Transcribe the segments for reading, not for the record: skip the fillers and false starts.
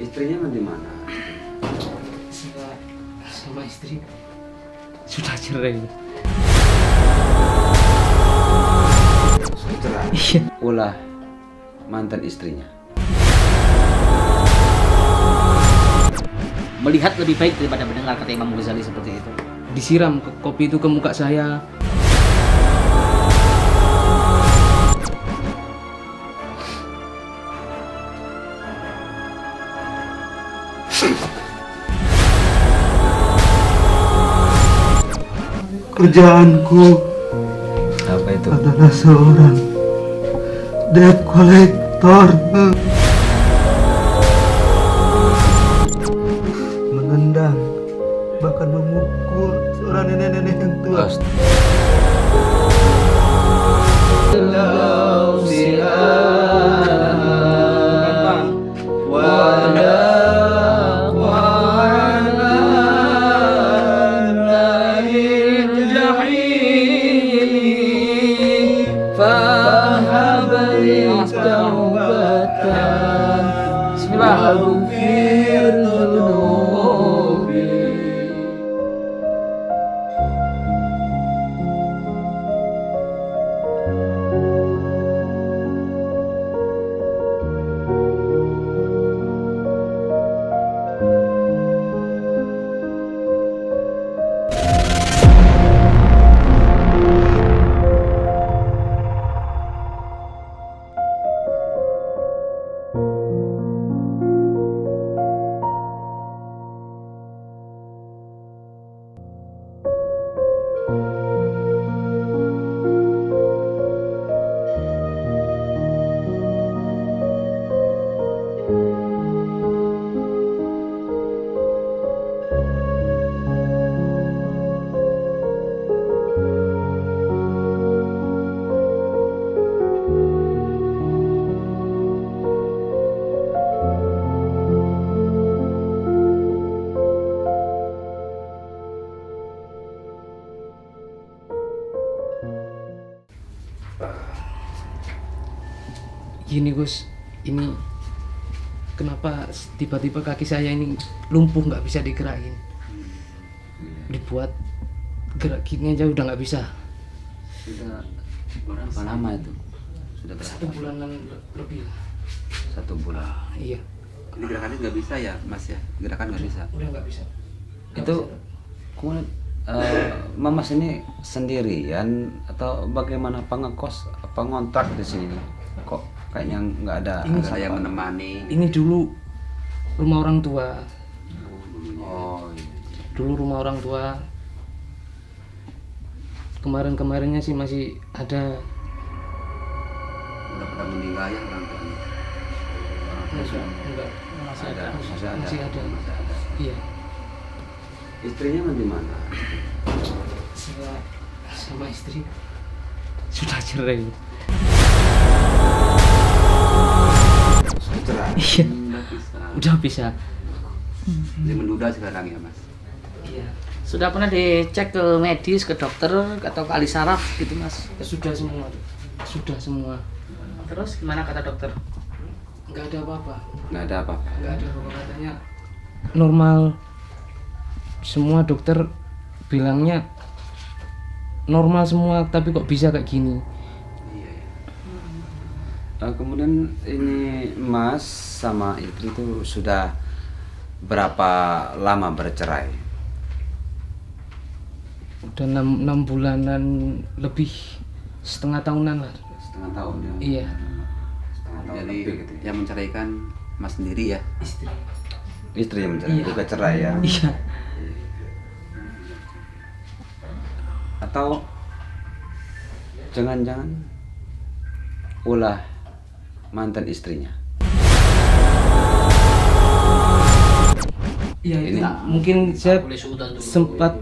Istrinya di mana? Sama istri sudah cerai. Sudah cerai? Iya. Ulah mantan istrinya. Melihat lebih baik daripada mendengar kata Imam Ghazali seperti itu. Disiram kopi itu ke muka saya. Kerjaanku Apa itu? adalah seorang debt collector. Menendang, bahkan memukul seorang nenek-nenek yang tua. Gini Gus, ini kenapa tiba-tiba kaki saya ini lumpuh, nggak bisa digerakin. Dibuat gerak gini aja udah nggak bisa. Sudah berapa lama itu? Sudah berapa? 1 bulanan lebih lah. 1 bulan. Iya, Ini gerakannya nggak bisa ya, Mas ya? Gerakan nggak bisa. udah nggak bisa. Itu kemudian Mamas ini sendirian atau bagaimana, pengekos apa ngontrak di sini? Kok kayaknya nggak ada saya menemani? Ini dulu rumah orang tua. Oh, iya. Dulu rumah orang tua. Kemarin-kemarinnya sih masih ada. Udah pada meninggal ya orang tuanya? Enggak, masih ada. Masih ada. Iya. Istrinya di mana? Sama istri sudah cerai. Sudah cerai? Iya. Nggak bisa. Udah bisa. Dia menduda sekarang ya, Mas? Iya. Sudah pernah dicek ke medis, ke dokter atau ke ahli saraf gitu Mas? Sudah semua. Sudah semua. Terus gimana kata dokter? Enggak ada apa-apa. Nggak ada apa-apa. Enggak ada apa-apa, katanya normal. Semua dokter bilangnya normal semua, tapi kok bisa kayak gini. Iya, iya. Kemudian ini Mas sama istri itu sudah berapa lama bercerai? Udah 6 bulanan lebih, setengah tahunan lah. Setengah tahun ya? Iya. Setengah tahun Jadi lebih gitu ya? yang menceraikan Mas sendiri ya? Istri. Istri yang mencerai, Iya. juga cerai ya? Iya. Atau jangan-jangan ulah mantan istrinya? Iya, Ini- mungkin saya Boleh suudan dulu.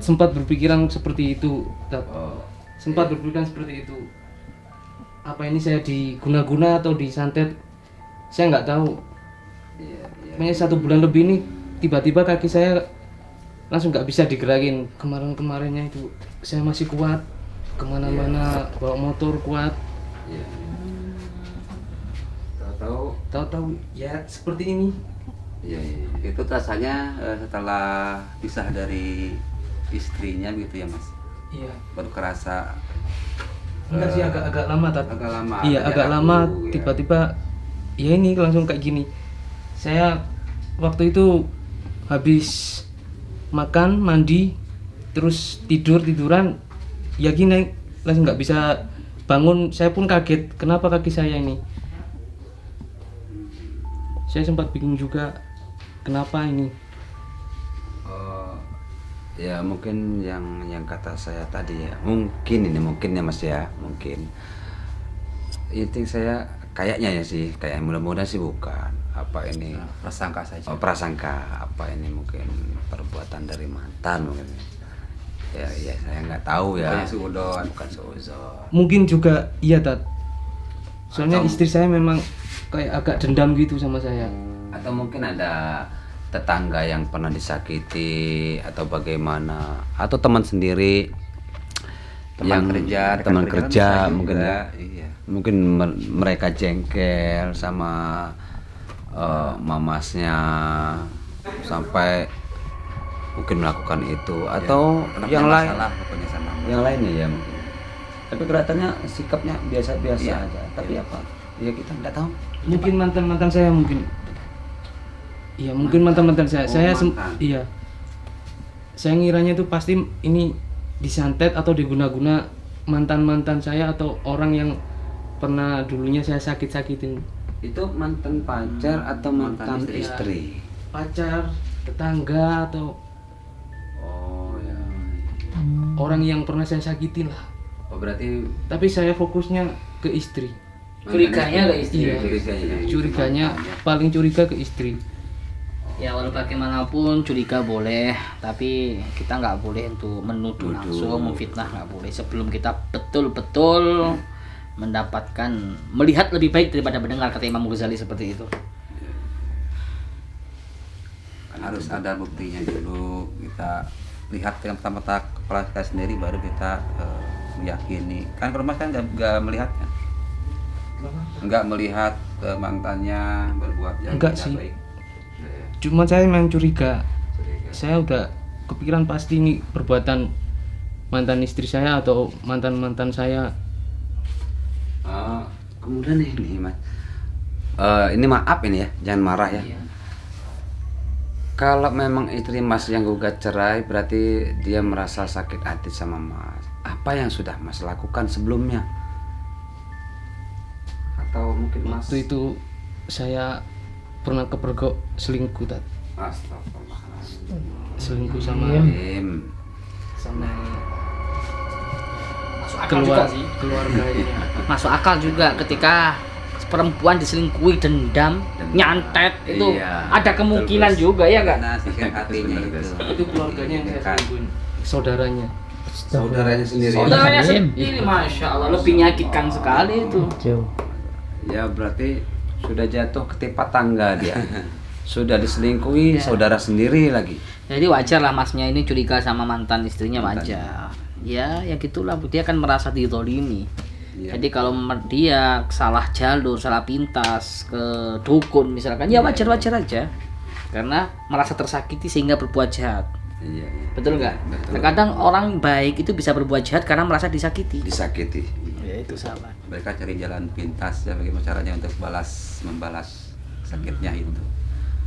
sempat berpikiran seperti itu. Tat. Oh, Sempat berpikiran seperti itu. Apa ini saya diguna-guna atau disantet? Saya nggak tahu. iya, iya. Makanya 1 bulan lebih ini tiba-tiba kaki saya langsung nggak bisa digerakin. Kemarinnya itu saya masih kuat, kemana-mana bawa motor kuat. Iya. Tahu-tahu Tahu-tahu ya seperti ini. Iya, iya. Itu rasanya setelah pisah dari istrinya gitu ya Mas. Iya. Baru kerasa Enggak sih, agak lama tapi. agak lama. Iya, Ada agak jarak lama dulu, ya. tiba-tiba ya ini langsung kayak gini. Saya waktu itu habis makan, mandi, terus tiduran, ya gini langsung nggak bisa bangun. Saya pun kaget, kenapa kaki saya ini? Saya sempat bingung juga, kenapa ini? Ya mungkin yang kata saya tadi ya, mungkin ya Mas ya, mungkin intinya saya kayaknya ya sih, kayak mudah-mudahan sih bukan apa ini Prasangka saja. prasangka, apa ini mungkin perbuatan dari mantan mungkin ya saya nggak tahu ya, Bukannya suudon. bukan seuzon. Mungkin juga iya Tat. Soalnya Atau- istri saya memang kayak agak dendam gitu sama saya. Atau mungkin ada tetangga yang pernah disakiti atau bagaimana, atau teman sendiri Teman kerja, rekan teman kerja kerja bisa mungkin juga, ya. iya. Mungkin mereka jengkel sama mamasnya sampai mungkin melakukan itu, atau Pernah yang punya lain, masalah pokoknya sama yang lainnya ya mungkin. Tapi kelihatannya sikapnya biasa-biasa Iya. aja. Tapi apa? Ya kita nggak tahu. Mungkin mantan-mantan saya mungkin. Iya, mungkin mantan-mantan saya. Oh, Saya mantan. iya. Saya ngiranya itu pasti ini disantet atau diguna-guna mantan-mantan saya atau orang yang pernah dulunya saya sakit-sakitin. Itu mantan pacar atau mantan Mantan istri? Pacar, tetangga atau Oh ya. orang yang pernah saya sakitin lah. Oh berarti Tapi saya fokusnya ke istri. Curiganya ke istri. Iya. Curiganya. Curiganya paling curiga ke istri. Ya walau bagaimanapun curiga boleh, tapi kita nggak boleh untuk menuduh langsung, memfitnah nggak boleh sebelum kita betul-betul melihat lebih baik daripada mendengar, kata Imam Ghazali seperti itu. Kan harus ada buktinya dulu, kita lihat dengan mata kepala kita sendiri baru kita meyakini. Kan kalau Mas kan nggak melihatnya, nggak melihat mantannya berbuat yang Enggak tidak sih. baik. Cuma saya memang curiga. Saya udah kepikiran pasti ini perbuatan mantan istri saya atau mantan-mantan saya. Kemudian ini Mas, ini maaf ini ya, jangan marah ya. Kalau memang istri Mas yang gugat cerai, berarti dia merasa sakit hati sama Mas. Apa yang sudah Mas lakukan sebelumnya? Atau mungkin Mas Waktu itu saya pernah kepergok selingkuh Tat. Astagfirullahaladzim. Selingkuh sama Masuk akal juga sih. keluarganya. Masuk akal juga ketika perempuan diselingkuhi, dendam, nyantet itu Iya, ada kemungkinan betul, juga ya nggak? Nah, sikap hatinya Benar, itu. Itu keluarganya yang saya Kan. selingkuhin. Saudaranya. Saudaranya sendiri. Saudaranya sendiri, masya Allah, lebih menyakitkan sekali itu. Ya berarti sudah jatuh ketimpa tangga dia. Sudah diselingkuhi saudara sendiri lagi. Jadi wajar lah masnya ini curiga sama mantan istrinya, wajar. Ya gitulah, dia kan merasa dizolimi. Iya. Jadi kalau dia salah jalur, salah pintas ke dukun misalkan, ya wajar-wajar aja. Karena merasa tersakiti sehingga berbuat jahat. Iya. Betul nggak? Betul. Terkadang orang baik itu bisa berbuat jahat karena merasa disakiti. Disakiti. Ya, itu salah. Mereka cari jalan pintas ya, bagaimana caranya untuk membalas sakitnya itu.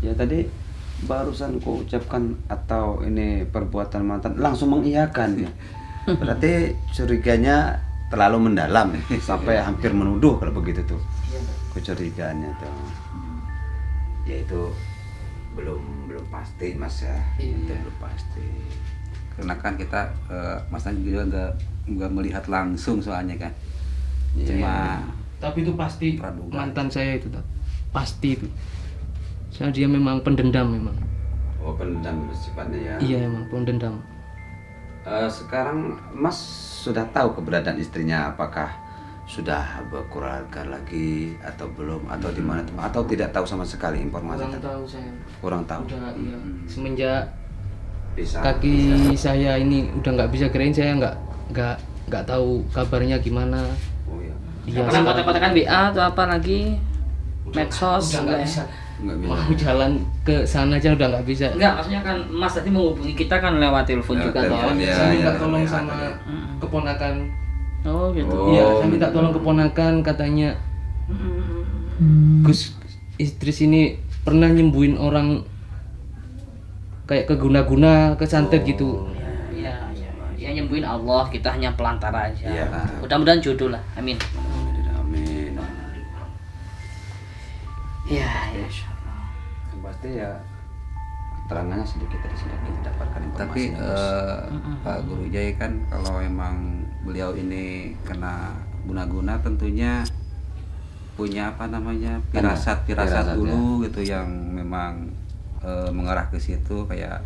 Ya tadi barusan ku ucapkan atau ini perbuatan mantan, langsung mengiyakan ya. Berarti curiganya terlalu mendalam sampai hampir menuduh kalau begitu tuh. Kecurigaannya tuh. Ya itu belum pasti Mas ya. Itu belum pasti. Karena kan kita Mas Nan juga nggak melihat langsung soalnya kan. Iya. Cuma Tapi itu pasti Praduga. mantan saya itu Tat. Pasti itu. Soalnya dia memang pendendam memang. Oh pendendam sifatnya ya. Iya emang pendendam. Sekarang Mas sudah tahu keberadaan istrinya, apakah sudah berkeluarga lagi atau belum, atau di mana, atau tidak tahu sama sekali informasi Kurang tentang- tahu saya. kurang tahu. Udah iya. Semenjak Bisa. kaki saya ini udah nggak bisa gerakin, saya nggak tahu kabarnya gimana. Oh iya. Dia Pernah kontak-kontakan WA atau apa lagi? Medsos udah nggak enggak ya? bisa. Nggak bisa. mau jalan ke sana aja udah nggak bisa. Enggak, maksudnya kan Mas tadi menghubungi kita kan lewat telepon Lewat juga telepon, toh. ya. Saya minta tolong ya, sama ya. keponakan. Oh gitu. Oh. Iya, saya minta tolong keponakan, katanya Gus, istri sini pernah nyembuhin orang kayak ke guna-guna, ke santet gitu. Iya, iya. Ya nyembuhin Allah, kita hanya pelantara aja. Iya. Mudah-mudahan jodoh lah. Amin. Amin. Iya, ya insyaallah. Yang pasti ya keterangannya sedikit dari sini kita dapatkan informasi. Tapi Pak Guru Jai kan kalau emang beliau ini kena guna-guna tentunya punya apa namanya firasat Firasat, dulu gitu yang memang mengarah ke situ kayak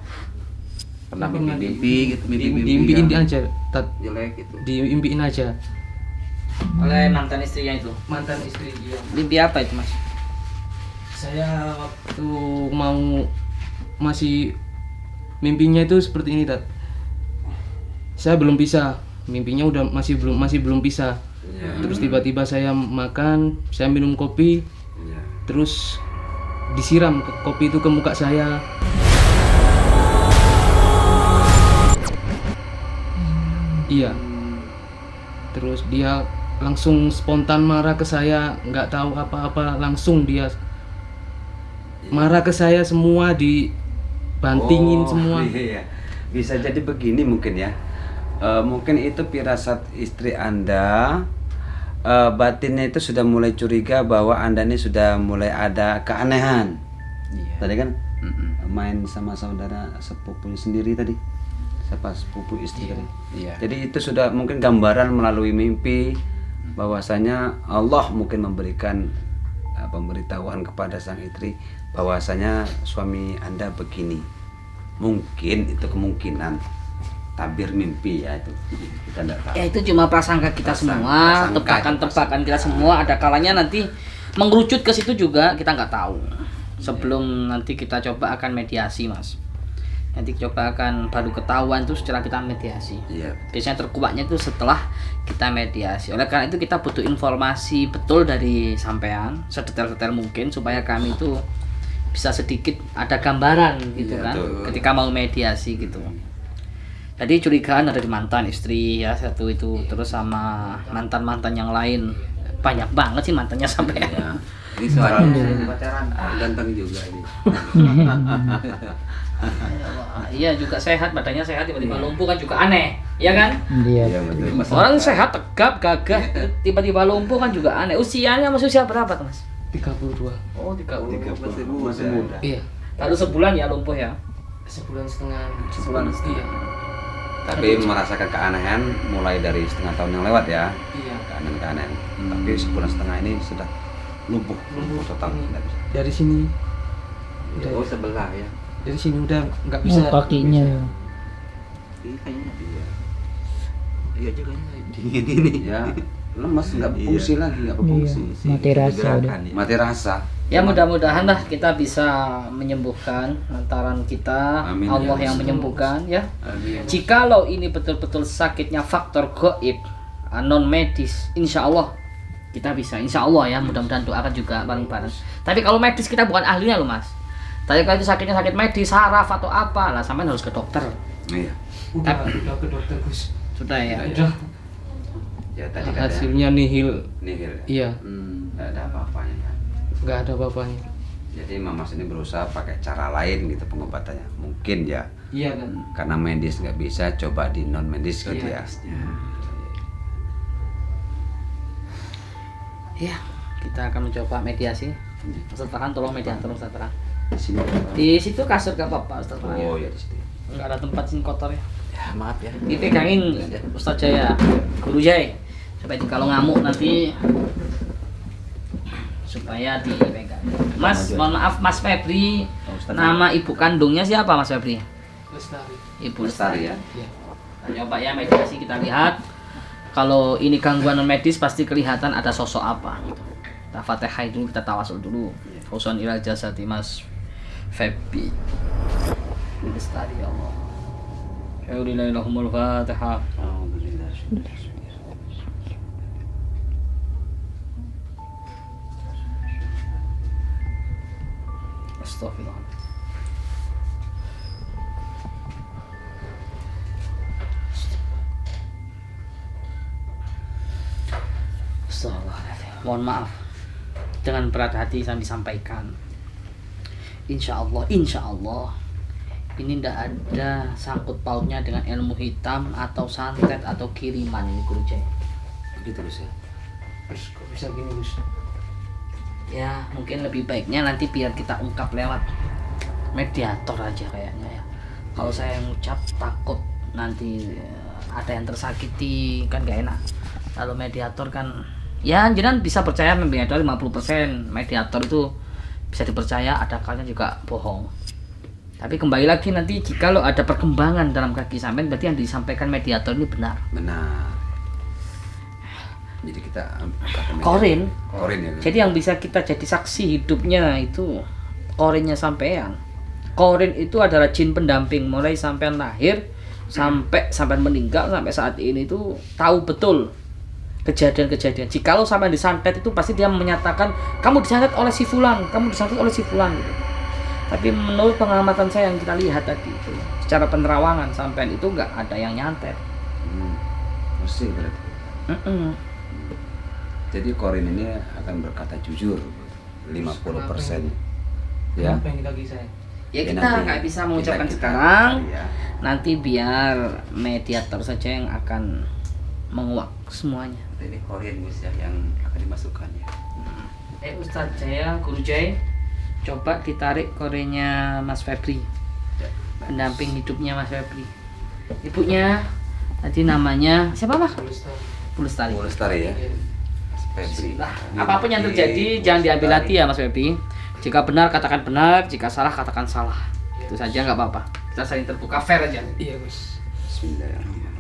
pernah mimpi-mimpi gitu Diimpiin yang aja, Tat. jelek gitu. Diimpiin aja. Oleh mantan istrinya itu. Mantan istri dia. Mimpi apa itu, Mas? Saya waktu mau masih mimpinya itu seperti ini, Tat. Saya belum bisa, mimpinya udah masih belum bisa. Terus tiba-tiba saya makan, saya minum kopi, Iya. terus disiram kopi itu ke muka saya. Iya. Terus dia langsung spontan marah ke saya, nggak tahu apa-apa, langsung dia marah ke saya, semua dibantingin semua. Iya. Bisa jadi begini mungkin ya. Mungkin itu firasat istri Anda, batinnya itu sudah mulai curiga bahwa Anda ini sudah mulai ada keanehan. Tadi kan main sama saudara sepupunya sendiri tadi, siapa sepupu istri tadi. Iya. Jadi itu sudah mungkin gambaran melalui mimpi bahwasanya Allah mungkin memberikan pemberitahuan kepada sang istri bahwasanya suami Anda begini. Mungkin itu kemungkinan tabir mimpi ya itu. Kita enggak tahu. Ya itu cuma prasangka kita semua, tebakan-tebakan kita semua. Ada kalanya nanti mengerucut ke situ juga kita nggak tahu. Sebelum nanti kita coba akan mediasi, Mas. Nanti coba akan baru ketahuan tuh setelah kita mediasi. Iya. Biasanya terkuatnya itu setelah kita mediasi. Oleh karena itu kita butuh informasi betul dari sampean, sedetail-detail mungkin supaya kami itu bisa sedikit ada gambaran gitu Iya, kan, betul. ketika mau mediasi gitu. Tadi curigaan ada di mantan istri ya satu itu, terus sama mantan-mantan yang lain. Banyak banget sih mantannya sampai. Ya. Ini soalnya pacaran ganteng juga ini. Iya juga sehat, badannya sehat tiba-tiba lumpuh kan juga aneh, ya kan? Iya betul. Orang sehat tegap gagah tiba-tiba lumpuh kan juga aneh. Usianya masih usia berapa tuh, Mas? 32. Oh 30. Masih muda. Iya. Baru sebulan ya lumpuh ya? Sebulan setengah. Sebulan setengah. Iya. Tapi merasakan keanehan mulai dari setengah tahun yang lewat ya. Iya. Keanehan. Tapi sebulan setengah ini sudah lumpuh total. Tidak bisa. Dari sini Oh sebelah ya. dari sini udah nggak bisa. kakinya ya. Ini kayaknya iya. Iya juga dingin ini. Ya lemas nggak berfungsi lagi nggak berfungsi. Iya, mati rasa udah. Mati rasa. Ya mudah-mudahan lah kita bisa menyembuhkan lantaran kita, Amin, Allah ya yang Allah. menyembuhkan ya. Amin. Jikalau ini betul-betul sakitnya faktor gaib, non medis, insya Allah kita bisa, insya Allah ya, mudah-mudahan doakan juga bareng-bareng. Tapi kalau medis kita bukan ahlinya loh Mas. Tapi kalau itu sakitnya sakit medis, saraf atau apa lah, sampai harus ke dokter. Iya. Udah ke dokter, Gus. Sudah ya. Udah. Ya tadi kan Hasilnya nihil. nihil. Iya, Nggak ada apa-apanya kan. nggak ada apa-apanya. Jadi Mamas ini berusaha pakai cara lain gitu pengobatannya. Mungkin ya Iya kan. karena medis nggak bisa, coba di non medis gitu ya. Ya, kita akan mencoba mediasi. Ustaz Farhan tolong mediator Ustaz Farhan. Di sini. Di situ kasur gak apa-apa Ustaz Farhan. Oh ya di situ. Enggak ada tempat sini kotor ya. Ya maaf ya. Dipegangin Ustaz Jaya, Guru Jaya. Supaya kalau ngamuk nanti supaya dipegang. Mas, mohon maaf Mas Febri. Nama ibu kandungnya siapa Mas Febri? Lestari. Ibu Lestari ya. Iya. Nah, coba ya mediasi kita lihat. Kalau ini gangguan non medis pasti kelihatan ada sosok apa. Kita Fatihah dulu, kita tawasul dulu. Fausan ilal jasati Mas Febri. Lestari ya Allah. Syaurilahumul Fatihah. Astagfirullah. Astagfirullahaladzim. Mohon maaf. Dengan berat hati saya disampaikan. Insya Allah ini tidak ada sangkut pautnya dengan ilmu hitam atau santet atau kiriman ini Guru Jai. Begitu Gus ya. Gus, kok bisa gini Gus? Ya mungkin lebih baiknya nanti biar kita ungkap lewat mediator aja kayaknya ya. Kalau saya yang ucap takut nanti ada yang tersakiti kan gak enak. Kalau mediator kan ya jangan bisa percaya mediator 50%. Mediator itu bisa dipercaya, ada kalanya juga bohong. Tapi kembali lagi nanti jika lo ada perkembangan dalam kaki sampean berarti yang disampaikan mediator ini benar. Benar. Jadi kita Korin. Korin ya. Jadi yang bisa kita jadi saksi hidupnya itu korinnya sampean. Korin itu adalah jin pendamping mulai sampean lahir sampai sampean meninggal sampai saat ini itu tahu betul kejadian-kejadian. Jikalau sampean disantet itu pasti dia menyatakan kamu disantet oleh si fulan, kamu disantet oleh si fulan gitu. Tapi menurut pengamatan saya yang kita lihat tadi itu secara penerawangan sampean itu nggak ada yang nyantet. Mesti berarti. Jadi Korin ini akan berkata jujur 50%. Ya. Apa yang lagi saya? Ya Ya, kita nanti nggak bisa mengucapkan kita sekarang. ya. Nanti biar mediator saja yang akan menguak semuanya. Ini Korean Gus ya yang akan dimasukkan ya. Ustadz Jaya, Guru Jai, coba ditarik korenya Mas Febri, pendamping hidupnya Mas Febri. Ibunya tadi namanya siapa Mas? Pulestari. Lestari ya. Febri. Nah, apapun yang terjadi jangan diambil hati ya Mas Febri. Jika benar katakan benar, jika salah katakan salah. Itu saja nggak apa-apa. Kita saling terbuka fair aja. Iya Gus. Bismillahirrahmanirrahim.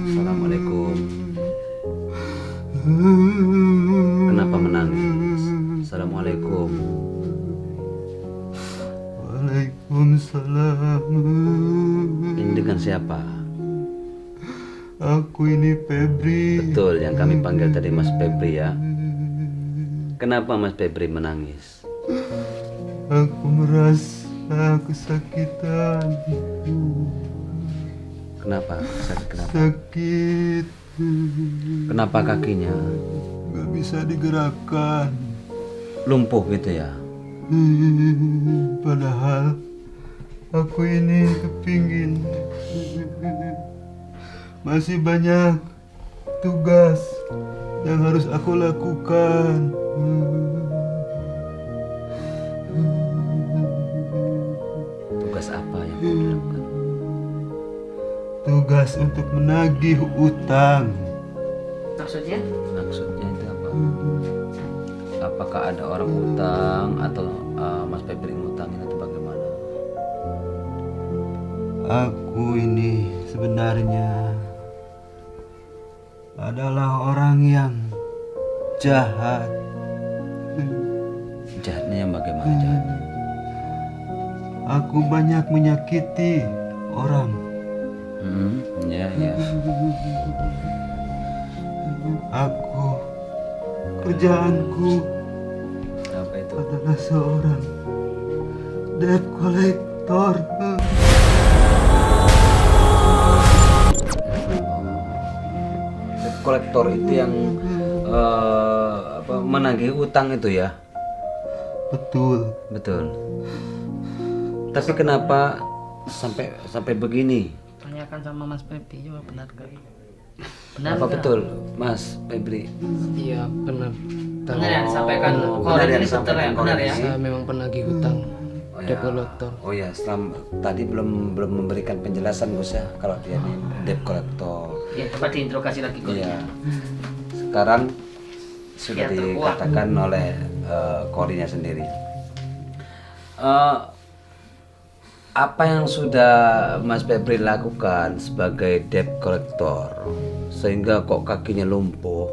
Assalamualaikum. Kenapa menangis? Assalamualaikum. Waalaikumsalam. Ini dengan siapa? Aku ini Febri. Betul, yang kami panggil tadi Mas Febri ya. Kenapa Mas Febri menangis? Aku merasa kesakitan. Kenapa? Sakit kenapa? Sakit. Kenapa kakinya? Gak bisa digerakkan. Lumpuh gitu ya? Padahal aku ini kepingin. Masih banyak tugas yang harus aku lakukan. Tugas apa yang perlu dilakukan? Tugas untuk menagih utang. Maksudnya? Maksudnya itu apa? Apakah ada orang utang atau Mas Febri ngutangin atau bagaimana? Aku ini sebenarnya adalah orang yang jahat. Jahatnya yang bagaimana jahatnya? Aku banyak menyakiti orang. Ya, ya. Aku kerjaanku Apa itu? adalah seorang debt collector. Debt kolektor itu yang menagih utang itu ya? Betul. Betul. Tapi kenapa sampai begini? Tanyakan sama Mas Febri, coba benar gak? Benar Apa nggak? betul, Mas Febri? Iya benar. Benar yang disampaikan Oh, Korin benar yang ini betul ya, disampaikan benar Korin ya. ini. Saya memang penagih hutang. Oh Debt ya, collector. oh ya, tadi belum memberikan penjelasan Gus ya kalau dia ini debt collector. Ya coba diinterogasi lagi Korin. Iya. Sekarang sudah Biar terkuat. dikatakan oleh Korinnya sendiri. Apa yang sudah Mas Febri lakukan sebagai debt collector sehingga kok kakinya lumpuh?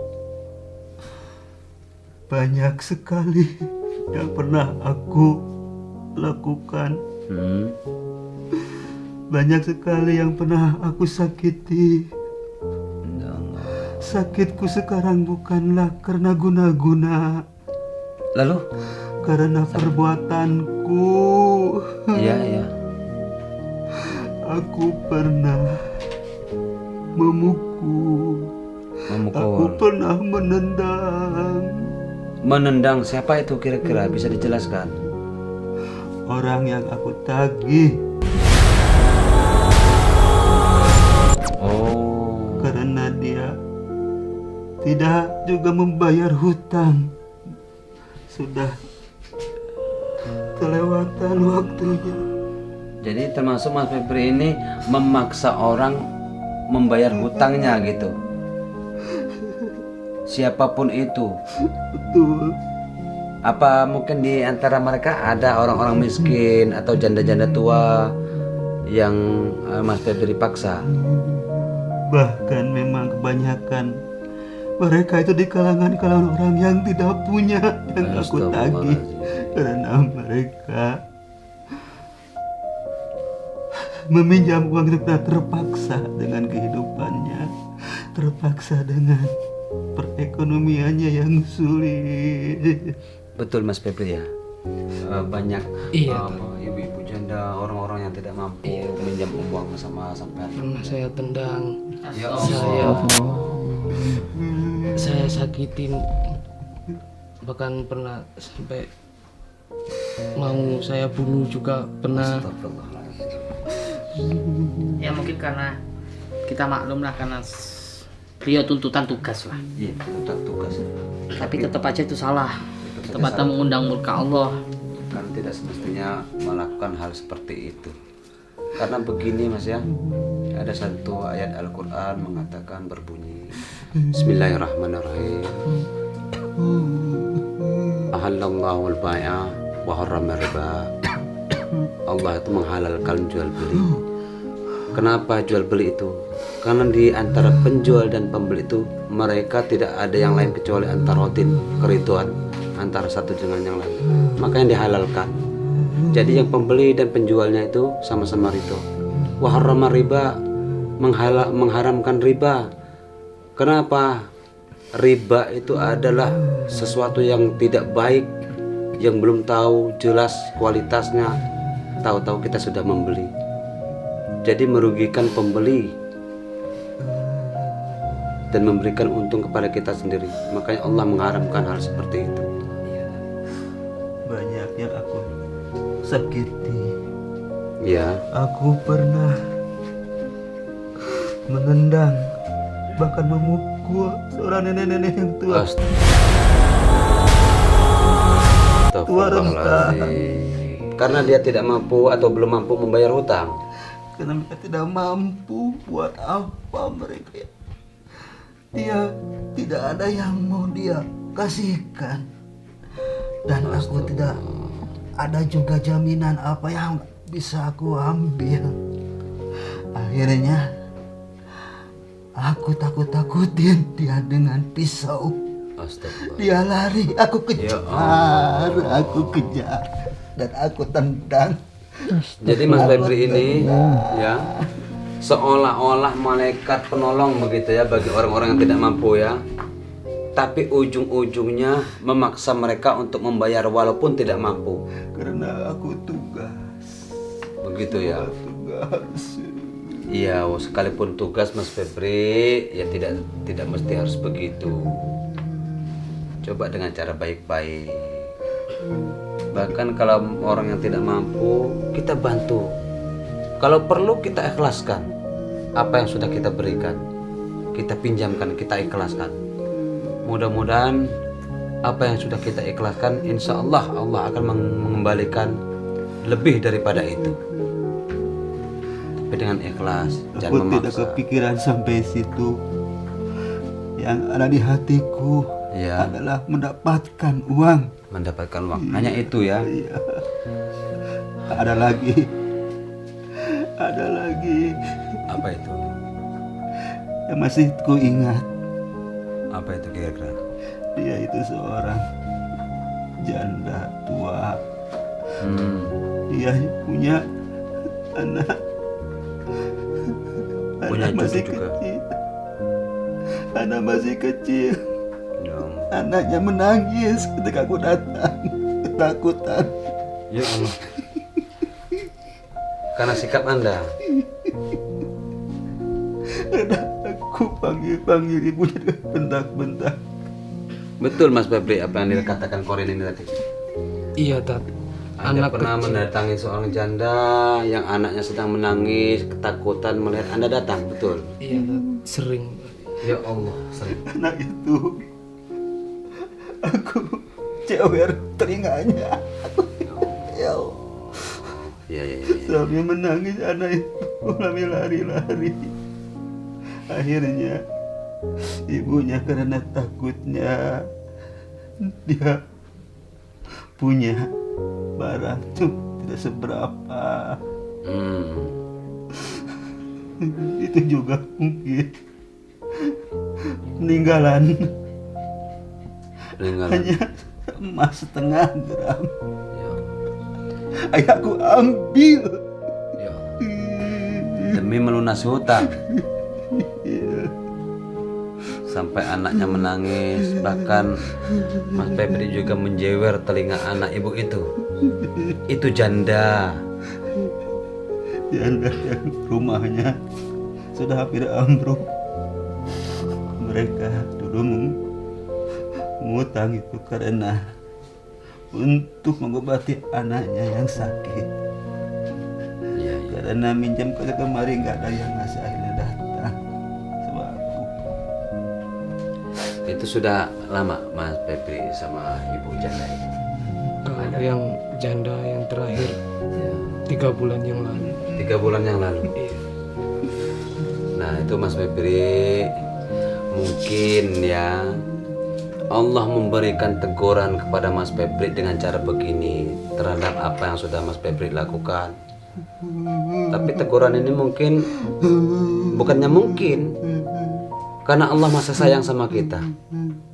Banyak sekali yang pernah aku lakukan. Banyak sekali yang pernah aku sakiti. Ya Allah. Sakitku sekarang bukanlah karena guna-guna, Lalu? karena perbuatanku. Iya. Aku pernah memukul. Aku pernah menendang. Menendang siapa itu kira-kira? Bisa dijelaskan? Orang yang aku tagih. Oh. Karena dia tidak juga membayar hutang. Sudah kelewatan waktunya. Jadi termasuk Mas Febri ini memaksa orang membayar hutangnya gitu. Siapapun itu. Betul. Apa mungkin di antara mereka ada orang-orang miskin atau janda-janda tua yang Mas Febri paksa? Bahkan memang kebanyakan mereka itu di kalangan orang yang tidak punya yang aku tagih. Karena mereka meminjam uang itu karena terpaksa dengan kehidupannya, terpaksa dengan perekonomiannya yang sulit. Betul Mas Febri ya. Banyak Iya, ibu-ibu janda, orang-orang yang tidak mampu meminjam uang sama sampai. Pernah saya tendang, Ya Allah. saya sakitin, bahkan pernah sampai mau saya bunuh juga pernah. Ya mungkin karena kita maklum lah karena beliau tuntutan tugas lah. Iya, tugas. Tapi tetap aja itu salah. Tempatnya mengundang murka Allah. Kan tidak semestinya melakukan hal seperti itu. Karena begini Mas ya, ada satu ayat Al-Quran mengatakan berbunyi Bismillahirrahmanirrahim. Ahallallahu al-bai'a wa harrama riba. Allah itu menghalalkan jual beli. Kenapa jual beli itu? Karena di antara penjual dan pembeli itu mereka tidak ada yang lain kecuali antarodin, keriduan antara satu dengan yang lain. Makanya dihalalkan. Jadi yang pembeli dan penjualnya itu sama-sama ridho. Wa harrama riba, mengharamkan riba. Kenapa? Riba itu adalah sesuatu yang tidak baik, yang belum tahu jelas kualitasnya, tahu-tahu kita sudah membeli. Jadi merugikan pembeli dan memberikan untung kepada kita sendiri. Makanya Allah mengharamkan hal seperti itu. Banyak yang aku sakiti. Ya. Aku pernah menendang, bahkan memukul seorang nenek-nenek yang tua. Astagfirullahaladzim. Karena dia tidak mampu atau belum mampu membayar hutang. Karena mereka tidak mampu, buat apa mereka? Dia tidak ada yang mau dia kasihkan. Dan aku tidak ada juga jaminan apa yang bisa aku ambil. Akhirnya aku takut-takutin dia dengan pisau. Astagfirullah. Dia lari, aku kejar, aku kejar, dan aku tendang. Jadi Mas Febri ini ya seolah-olah malaikat penolong begitu ya bagi orang-orang yang tidak mampu ya. Tapi ujung-ujungnya memaksa mereka untuk membayar walaupun tidak mampu. Karena aku tugas. Begitu ya. Tugas. Iya, sekalipun tugas Mas Febri ya tidak mesti harus begitu. Coba dengan cara baik-baik. Bahkan kalau orang yang tidak mampu, kita bantu. Kalau perlu kita ikhlaskan apa yang sudah kita berikan. Kita pinjamkan, kita ikhlaskan. Mudah-mudahan apa yang sudah kita ikhlaskan, insya Allah Allah akan mengembalikan lebih daripada itu. Tapi dengan ikhlas, jangan Aku memaksa. tidak kepikiran sampai situ. Yang ada di hatiku Ya. adalah mendapatkan uang. Mendapatkan uang. Hanya itu ya. Iya. Ada lagi ada lagi Apa itu? yang masih ku ingat. Apa itu kira-kira? Dia itu seorang janda tua. Dia punya anak. Punya Anak masih cucu juga? kecil. Anak masih kecil. Ya Allah. Anaknya menangis ketika aku datang, ketakutan. Ya Allah. Karena sikap Anda. Karena aku panggil ibunya dengan bentak-bentak. Betul Mas Febri apa yang dikatakan Korin ini tadi? Iya, Tat. Anda Anak pernah kecil. mendatangi seorang janda yang anaknya sedang menangis, ketakutan melihat Anda datang, betul? Iya, Tat. Sering. Ya Allah, sering. Anak itu aku cewer telinganya. Ya Allah. Iya. Sambil menangis anak itu kami lari-lari. Akhirnya ibunya karena takutnya dia punya barang tuh tidak seberapa. Itu juga mungkin peninggalan hanya emas setengah gram. Ya Allah. Ayahku ambil. Ya Allah. Demi melunasi hutang. Sampai anaknya menangis, bahkan Mas Febri juga menjewer telinga anak ibu itu. Itu janda. Janda yang rumahnya sudah hampir ambruk. Mereka dulu mengutang itu karena untuk mengobati anaknya yang sakit. Iya. Karena minjam ke kemari nggak ada yang ngasih, akhirnya datang sama aku. Itu sudah lama Mas Febri sama ibu janda itu. Kalau yang janda yang terakhir 3 bulan yang lalu. 3 bulan yang lalu. Iya. Nah itu Mas Febri, mungkin ya Allah memberikan teguran kepada Mas Febri dengan cara begini terhadap apa yang sudah Mas Febri lakukan. Tapi teguran ini mungkin, bukannya mungkin, karena Allah masih sayang sama kita.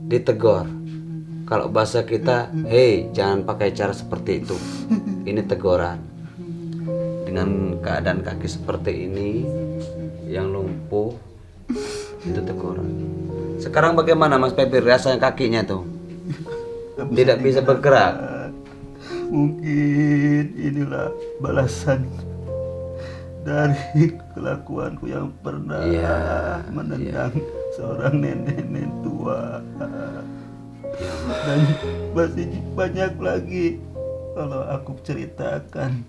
Ditegur. Kalau bahasa kita, hei jangan pakai cara seperti itu. Ini teguran. Dengan keadaan kaki seperti ini yang lumpuh, itu teguran. Sekarang bagaimana Mas Febri rasanya kakinya tuh? Tidak bisa bergerak. Mungkin inilah balasan dari kelakuanku yang pernah Iya, menendang seorang nenek tua. Dan masih banyak lagi kalau aku ceritakan.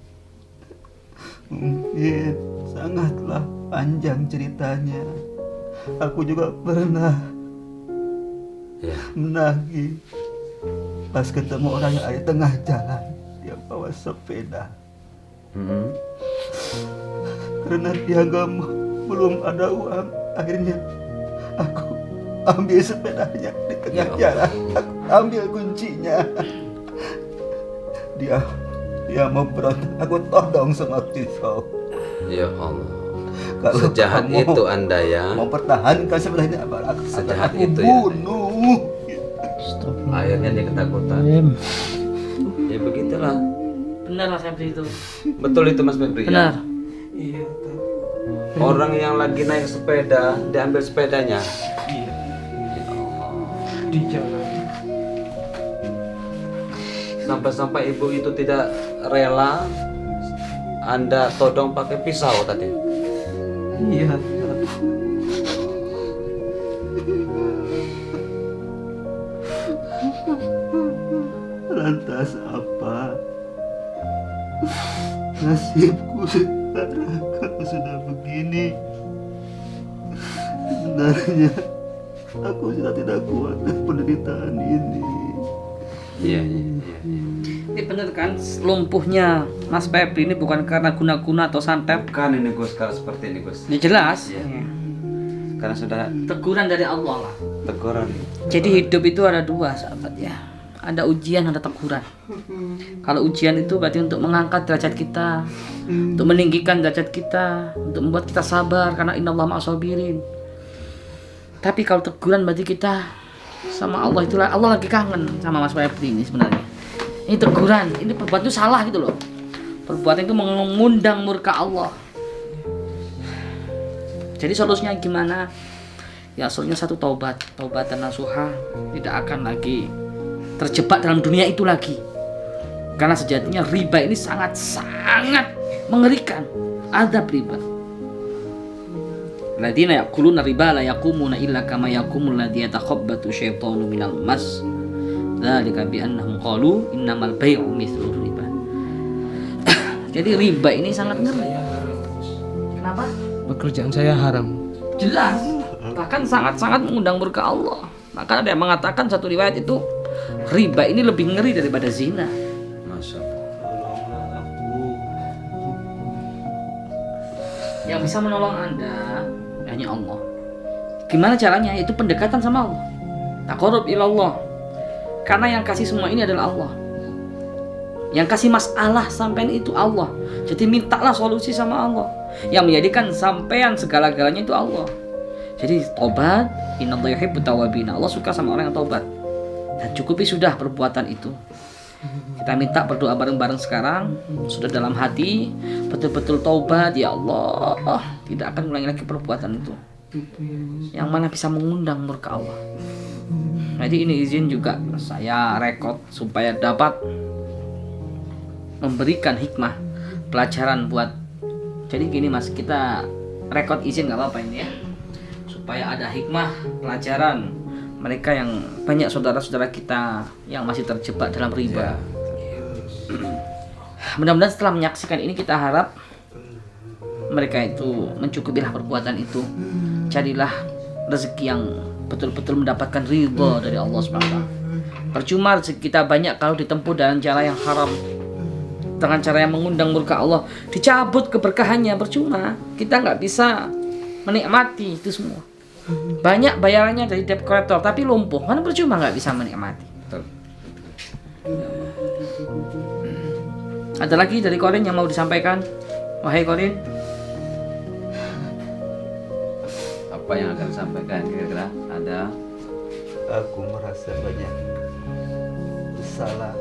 Mungkin sangatlah panjang ceritanya. Aku juga pernah Ya. menagih pas ketemu orang yang ada di tengah jalan, dia bawa sepeda. Karena dia belum ada uang, akhirnya aku ambil sepedanya di tengah jalan, aku ambil kuncinya. Dia mau berontak, aku todong sama pisau. Ya Allah. Kalau Sejahat kamu itu Anda ya. mau pertahankan sebenarnya apa? Sejahat Aku itu ya. bunuh. Akhirnya dia ketakutan. Ya begitulah. Benar Mas Febri itu. Betul itu Mas Febri. Benar. Ya? Iya, tuh. Orang yang lagi naik sepeda, diambil sepedanya. Iya. Ya Allah. Di jalan. Sampai-sampai ibu itu tidak rela, Anda todong pakai pisau tadi. Iya. Lantas apa nasibku sekarang kalau sudah begini? Sebenarnya aku sudah tidak kuat dengan penderitaan ini. Iya. Ini benar kan lumpuhnya Mas Febri ini bukan karena guna-guna atau santet. Bukan ini Gus, kalau seperti ini Gus. Ini jelas. Iya. Karena sudah Teguran dari Allah lah. teguran. Jadi hidup itu ada dua sahabat ya. ada ujian, ada teguran. Kalau ujian itu berarti untuk mengangkat derajat kita, untuk meninggikan derajat kita, untuk membuat kita sabar karena innallaha ma'as-sabirin. Tapi kalau teguran berarti kita sama Allah, itulah Allah lagi kangen sama Mas Febri ini sebenarnya. Ini teguran, ini perbuatan itu salah gitu loh. Perbuatan itu mengundang murka Allah. Jadi solusinya gimana? Ya solusinya satu, taubatan nasuha, tidak akan lagi terjebak dalam dunia itu lagi. Karena sejatinya riba ini sangat-sangat mengerikan. Adab riba. Alladzina ya'kuluna riba la yaqumuna illa kama yaqumul ladzi yatakhabbatu syaitanu minal mas. Dzalika bi annahum qalu innamal bai'u mithlu riba. Jadi riba ini sangat ngeri. Kenapa? Pekerjaan saya haram. Jelas. Bahkan sangat-sangat mengundang murka Allah. Maka ada yang mengatakan satu riwayat itu riba ini lebih ngeri daripada zina. Masya Allah. Yang bisa menolong Anda hanya Allah. Gimana caranya? Itu pendekatan sama Allah. Taqarrub ilallah. Karena yang kasih semua ini adalah Allah. Yang kasih masalah sampean itu Allah. Jadi mintalah solusi sama Allah. Yang menjadikan sampean segala-galanya itu Allah. Jadi tobat, innallaha yuhibbut tawwabin. Allah suka sama orang yang tobat. Dan cukupi sudah perbuatan itu. Kita minta berdoa bareng-bareng sekarang, sudah dalam hati, betul-betul taubat, ya Allah, tidak akan ulangi lagi perbuatan itu. Yang mana bisa mengundang murka Allah. Jadi ini izin juga saya rekod supaya dapat memberikan hikmah, pelajaran buat. Jadi gini Mas, kita rekod izin nggak apa-apa ini ya, supaya ada hikmah, pelajaran mereka yang banyak saudara-saudara kita yang masih terjebak dalam riba. Mudah-mudahan setelah menyaksikan ini kita harap mereka itu mencukupilah perbuatan itu. Carilah rezeki yang betul-betul mendapatkan ridha dari Allah SWT. Percuma rezeki kita banyak kalau ditempuh dengan cara yang haram, dengan cara yang mengundang murka Allah, dicabut keberkahannya, percuma. Kita nggak bisa menikmati itu semua. Banyak bayarannya dari debt collector tapi lumpuh, kan percuma, nggak bisa menikmati. Ada lagi dari Korin yang mau disampaikan? Wahai Korin, Apa yang akan disampaikan kira-kira? Ada? Aku merasa banyak bersalah.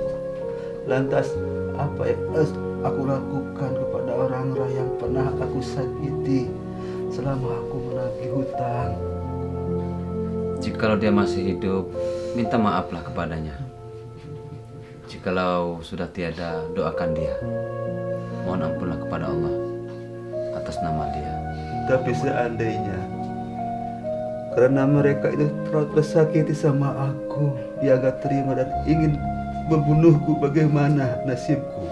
Lantas apa yang harus aku lakukan kepada orang-orang yang pernah aku sakiti selama aku menagih hutang? Jikalau dia masih hidup, minta maaflah kepadanya. Jikalau sudah tiada, doakan dia. Mohon ampunlah kepada Allah atas nama dia. Tapi seandainya karena mereka itu terlalu tersakiti sama aku, dia agak terima dan ingin membunuhku, bagaimana nasibku?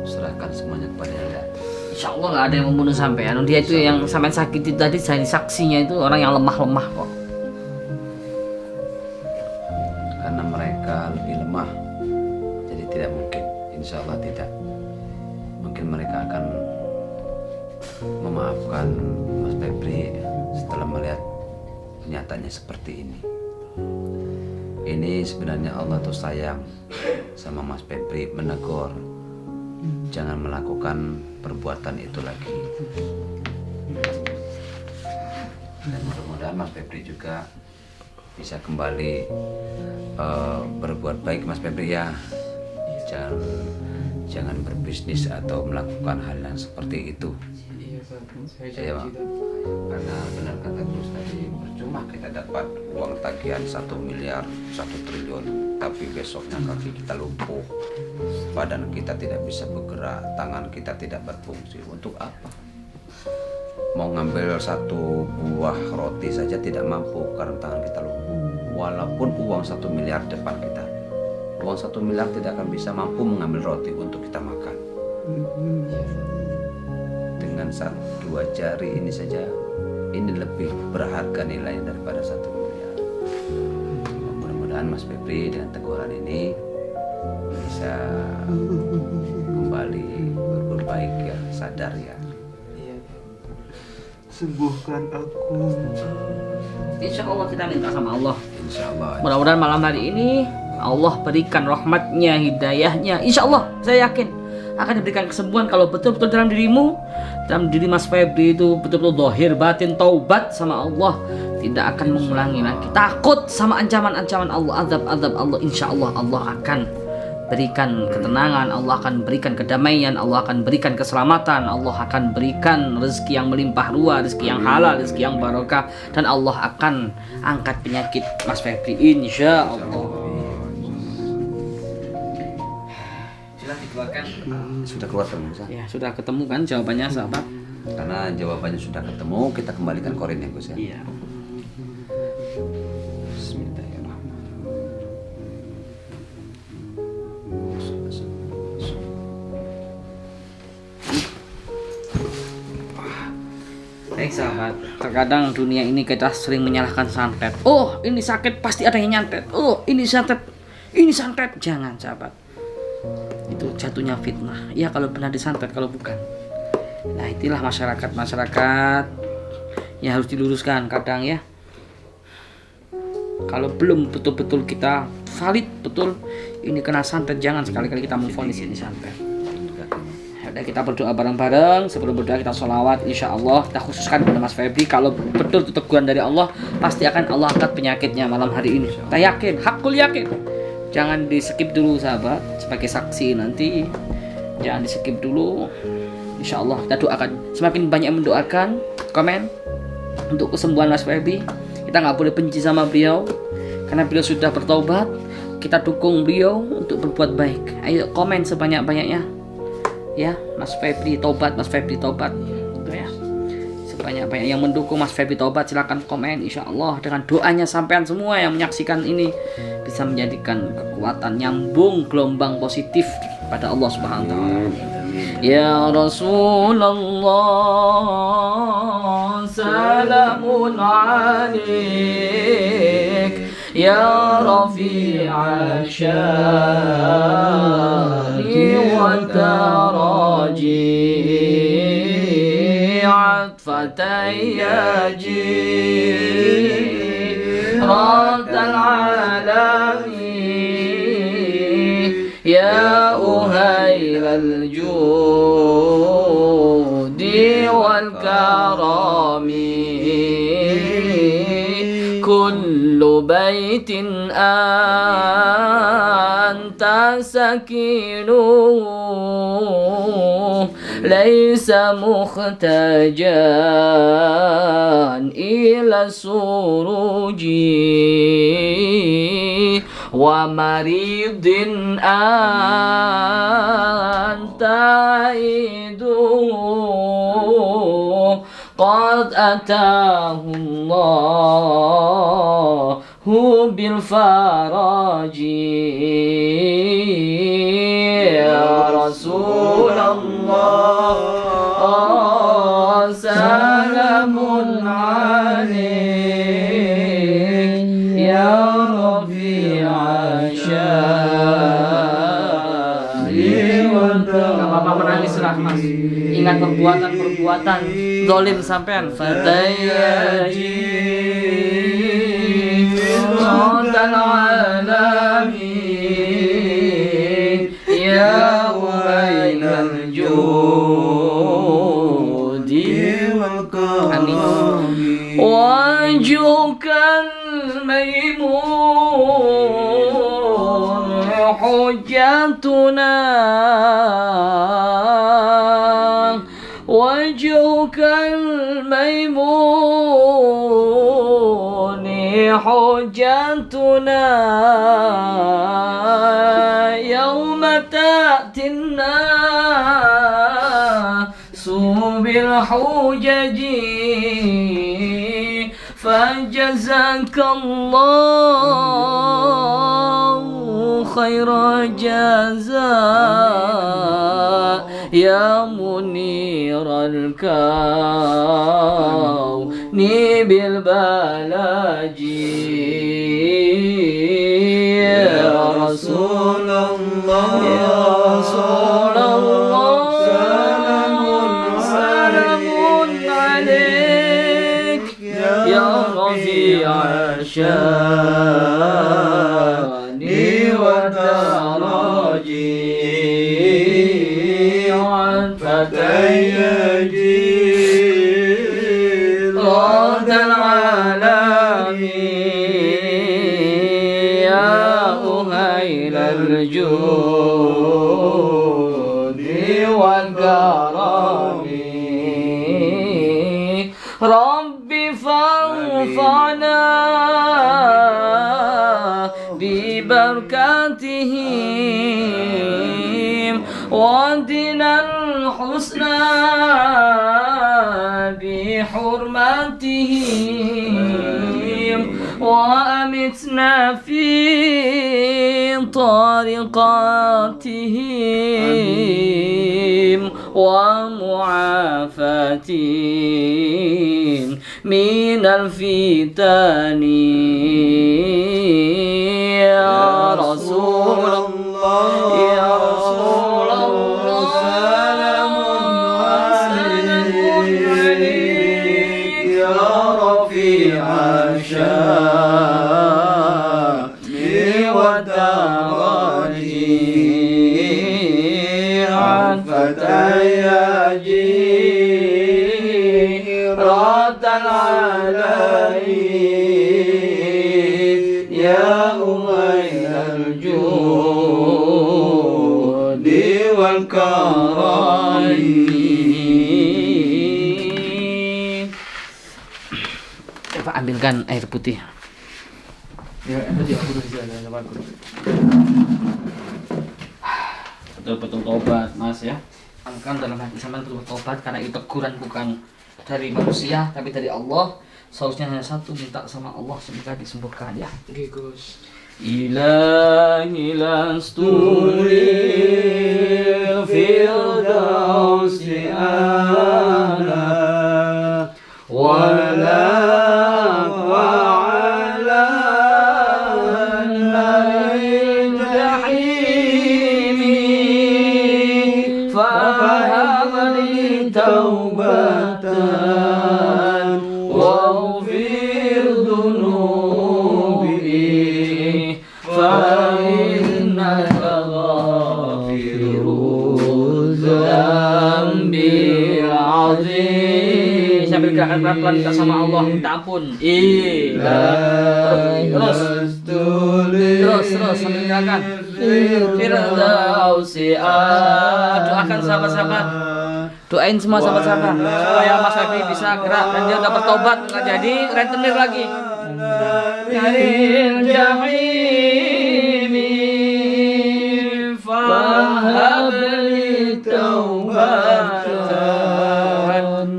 Serahkan semuanya kepada Allah. insya Allah nggak ada yang membunuh sampean. Dia itu yang sampean sakiti tadi, saya saksinya itu orang yang lemah-lemah kok. Karena mereka lebih lemah, jadi tidak mungkin. Insya Allah tidak. Mungkin mereka akan memaafkan Mas Febri setelah melihat kenyataannya seperti ini. Ini sebenarnya Allah tuh sayang sama Mas Febri, menegur jangan melakukan perbuatan itu lagi. Dan mudah-mudahan Mas Febri juga bisa kembali berbuat baik, Mas Febri ya. Jangan berbisnis atau melakukan hal yang seperti itu. Iya Pak. Karena benar kata Gus tadi, percuma kita dapat uang tagihan 1 miliar, 1 triliun, tapi besoknya kaki kita lumpuh, badan kita tidak bisa bergerak, tangan kita tidak berfungsi. Untuk apa? Mau ngambil 1 buah roti saja tidak mampu karena tangan kita lumpuh. Walaupun uang 1 miliar depan kita, uang 1 miliar tidak akan bisa mampu mengambil roti untuk kita makan. Dengan 2 jari ini saja, ini lebih berharga nilainya daripada 1 miliar. Mudah-mudahan Mas Febri dengan teguran ini bisa kembali berbuat baik ya, sadar ya. Sembuhkan aku. Insya Allah kita minta sama Allah. Insya Allah. Mudah-mudahan malam hari ini Allah berikan rahmatnya, hidayahnya. Insya Allah saya yakin akan diberikan kesembuhan kalau betul-betul dalam dirimu, dalam diri Mas Febri itu betul-betul zahir batin taubat sama Allah, tidak akan mengulangi lagi. Takut sama ancaman-ancaman Allah, azab-azab Allah. Insya Allah Allah akan berikan ketenangan, Allah akan berikan kedamaian, Allah akan berikan keselamatan, Allah akan berikan rezeki yang melimpah ruah, rezeki yang halal, rezeki yang barokah, dan Allah akan angkat penyakit Mas Febri insya Allah. Silahkan dikeluarkan. Sudah keluar kan Gus? Ya, sudah ketemu kan jawabannya sahabat? Karena jawabannya sudah ketemu, kita kembalikan korinnya Gus ya. Iya. Baik sahabat, terkadang dunia ini kita sering menyalahkan santet. Oh, ini sakit pasti ada yang nyantet. Oh, ini santet, ini santet. Jangan sahabat, itu jatuhnya fitnah. Ya kalau benar disantet, kalau bukan. Nah itulah masyarakat yang harus diluruskan kadang ya. Kalau belum betul-betul kita valid betul ini kena santet, jangan sekali-kali kita memvonis ini santet. Udah, kita berdoa bareng-bareng. Sebelum berdoa kita sholawat. Insya Allah kita khususkan kepada Mas Febri. Kalau betul itu teguhan dari Allah, pasti akan Allah angkat penyakitnya malam hari ini. Kita yakin, hakul yakin. Jangan di skip dulu sahabat, sebagai saksi nanti. Jangan di skip dulu. Insya Allah kita doakan. Semakin banyak mendoakan, komen untuk kesembuhan Mas Febri. Kita nggak boleh benci sama beliau, karena beliau sudah bertobat. Kita dukung beliau untuk berbuat baik. Ayo komen sebanyak-banyaknya. Ya, Mas Febri tobat, Mas Febri tobat, gitu ya. Sebanyak-banyak yang mendukung Mas Febri tobat, silakan komen. Insya Allah dengan doanya sampean semua yang menyaksikan ini bisa menjadikan kekuatan nyambung gelombang positif pada Allah Subhanahu Wa Taala. Ya Rasulullah, salamun alaik. Ya Rafi'a syari wa taraji atfatayyaji raddal alami ya uhailal judi wal karami kullu baitin anta sakinuh laysa mukhtajan ila suruji wa maridin anta iduh qad atahu Allahu bil faraji ya Rasulullah salamun alaik ya Rafi'a syari wa taraji. Bapak menangislah Mas, ingat perbuatan zalim sampean. Fatayyaji raddal alamin ya wailal judi wal karami wajhukal maimun hujjatuna wajhukal maimun hujjatuna yawma ta'tinna subil hujaji fajazakallahu khaira jazaa ya muniral kauni bil balaji ya Rasulullah ya Rasulullah salamun alaik ya Rafi'a syani غير الجود والكرم رب فانفعنا ببركاتهم وادنا الحسنى بحرمتهم وأمتنا في طريقاتهم ومعافاتهم من الفتن يا رسول الله يا رسول الله سلام عليك يا رفيع الشام والدرجي عفت جيرة عليك يا أمين الجود والكرم. Pak ambilkan air putih. Betul-betul tobat mas ya. Kan dalam hati sampean betul tobat karena itu teguran bukan dari manusia tapi dari Allah. Seharusnya hanya satu, minta sama Allah semoga disembuhkan ya. Oke Gus. Ilahi lastulil firdausi ana wala wa'ala naril jahimi fahabli taubatan waghfir dunubi fa'innaka ghafirul dzambil azim. Sambil gerakan pelan-pelan minta sama Allah, minta ampun. Terus sambil gerakan. Firdausi doakan sahabat-sahabat. Doain semua sahabat-sahabat supaya Mas Febri bisa gerak dan dia dapat tobat, nggak jadi rentenir lagi. Karil jahimi fahabli taubatan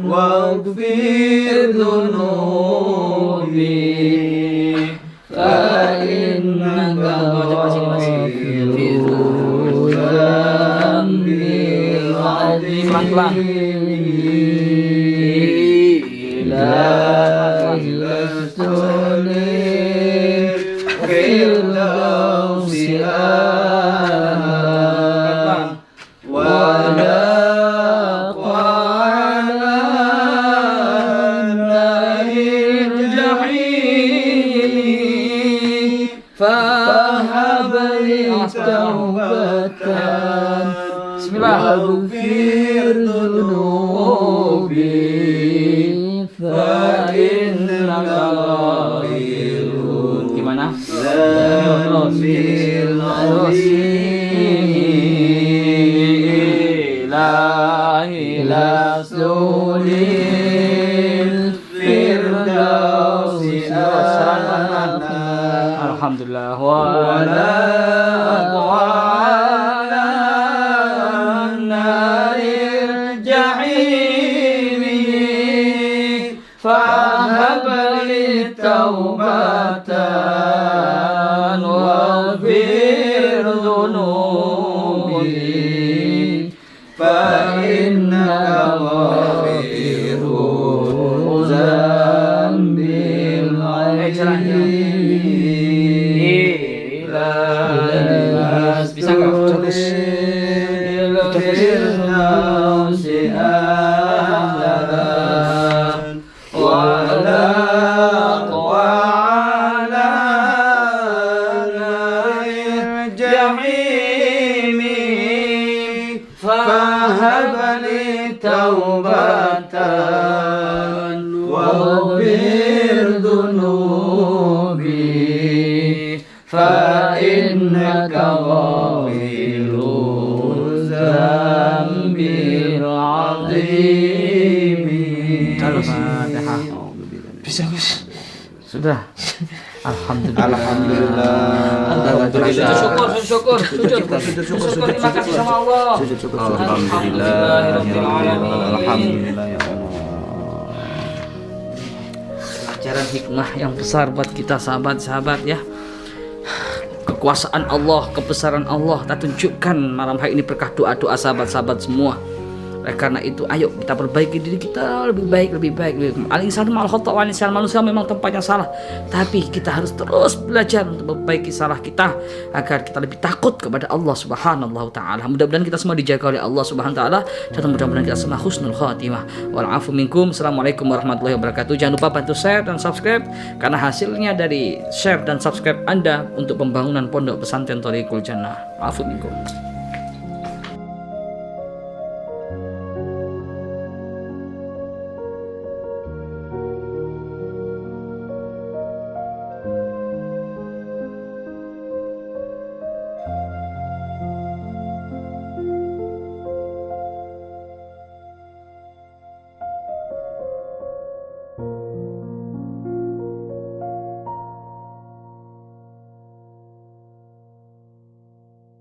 waghfir dunubi fa innaka ghafurul dzambil azim. Pelan-pelan. Ilahi lastulil firdausi ana wala qala naril jahimi fahabli taubatan waghfir dunubi fa innaka ghafurun. Gimana? Terus ilahi lastulil firdausi ana alhamdulillah wala taubatan waghfir dunubi fa innaka ghafurul dzambil azim. Bisa nggak fokus? Taubatan waghfir dunubi fa إنك غافر الذنب العظيم. Al-Fatihah. Bisa Gus. Sudah. Alhamdulillah. Alhamdulillah. Syukur. Terima kasih sama Allah. Alhamdulillah ya Allah. Pelajaran hikmah yang besar buat kita sahabat-sahabat ya. Kekuasaan Allah, kebesaran Allah kita tunjukkan malam hari ini berkah doa-doa sahabat-sahabat semua. Oleh karena itu ayo kita perbaiki diri kita lebih baik. Al-insanu ma'al khata' wal insan, manusia memang tempatnya salah, tapi kita harus terus belajar untuk memperbaiki salah kita agar kita lebih takut kepada Allah Subhanahu wa taala. Mudah-mudahan kita semua dijaga oleh Allah Subhanahu wa taala dan mudah-mudahan kita semua husnul khatimah. Wal afu minkum. Assalamualaikum warahmatullahi wabarakatuh. Jangan lupa bantu share dan subscribe karena hasilnya dari share dan subscribe Anda untuk pembangunan Pondok Pesantren Thoriqul Jannah. Afu minkum.